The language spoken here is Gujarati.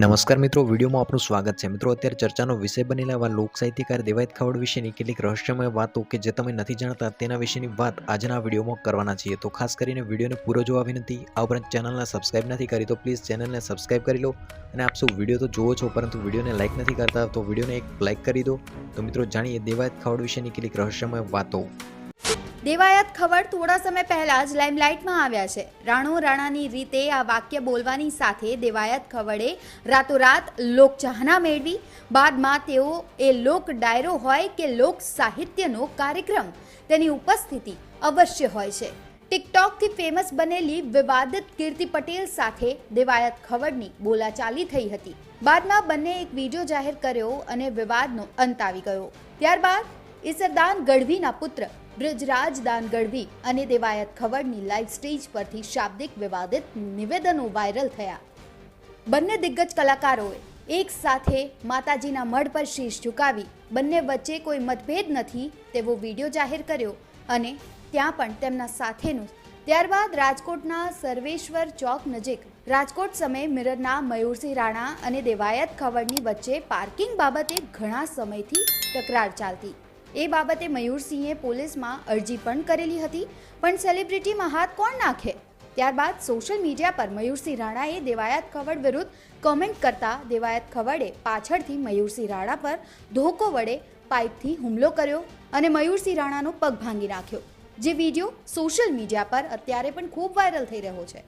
નમસ્કાર મિત્રો, વિડીયોમાં આપનું સ્વાગત છે। મિત્રો, અત્યારે ચર્ચાનો વિષય બનેલા એવા લોક સાહિત્યકાર દેવાયત ખાવડ વિશેની કેટલીક રહસ્યમય વાતો કે જે તમે નથી જાણતા તેના વિશેની વાત આજના વિડીયોમાં કરવાના છીએ। તો ખાસ કરીને વિડીયોને પૂરો જોવા વિનંતી। આ ઉપરાંત ચેનલને સબસ્ક્રાઇબ નથી કરી તો પ્લીઝ ચેનલને સબસ્ક્રાઇબ કરી લો। અને આપ સૌ વિડીયો તો જુઓ છો પરંતુ વિડીયોને લાઇક નથી કરતા તો વિડીયોને એક લાઇક કરી દો। તો મિત્રો, જાણીએ દેવાયત ખાવડ વિશેની કેટલીક રહસ્યમય વાતો। દેવાયત ખવડ થોડા સમય પહેલા જ લાઇમલાઇટમાં આવ્યા છે। રાણો રાણાની રીતે આ વાક્ય બોલવાની સાથે દેવાયત ખવડે રાતોરાત લોકચાહના મેળવી। બાદમાં તેઓ એ લોક ડાયરો હોય કે લોક સાહિત્યનો કાર્યક્રમ તેની ઉપસ્થિતિ અવશ્ય હોય છે। ટિકટોકથી ફેમસ બનેલી વિવાદિત કીર્તિ પટેલ સાથે દેવાયત ખવડની બોલાચાલી થઈ હતી। બાદમાં બંને એક વિડીયો જાહેર કર્યો અને વિવાદનો અંત આવી ગયો। ત્યારબાદ ઈસરદાન ગઢવીના પુત્ર બ્રિજરાજ દાન ગઢવી અને દેવાયત ખવડની લાઈવ સ્ટેજ પરથી શાબ્દિક વિવાદિત નિવેદનો વાયરલ થયા। બંને દિગ્ગજ કલાકારોએ એક સાથે માતાજીના મઢ પર શીશ ઝુકાવી બંને વચ્ચે કોઈ મતભેદ નથી તેવો વિડીયો જાહેર કર્યો અને ત્યાં પણ તેમના સાથેનું। ત્યારબાદ રાજકોટના સર્વેશ્વર ચોક નજીક રાજકોટ સમયે મિરરના મયુરસિંહ રાણા અને દેવાયત ખવડની વચ્ચે પાર્કિંગ બાબતે ઘણા સમયથી તકરાર ચાલતી। એ બાબતે મયુરસિંહે પોલીસમાં અરજી પણ કરેલી હતી, પણ સેલિબ્રિટીમાં હાથ કોણ નાખે? ત્યારબાદ સોશિયલ મીડિયા પર મયુરસિંહ રાણાએ દેવાયત ખવડ વિરુદ્ધ કોમેન્ટ કરતા દેવાયત ખવડે પાછળથી મયુરસિંહ રાણા પર ધોકો વડે પાઇપથી હુમલો કર્યો અને મયુરસિંહ રાણાનો પગ ભાંગી નાખ્યો, જે વિડીયો સોશિયલ મીડિયા પર અત્યારે પણ ખૂબ વાયરલ થઈ રહ્યો છે।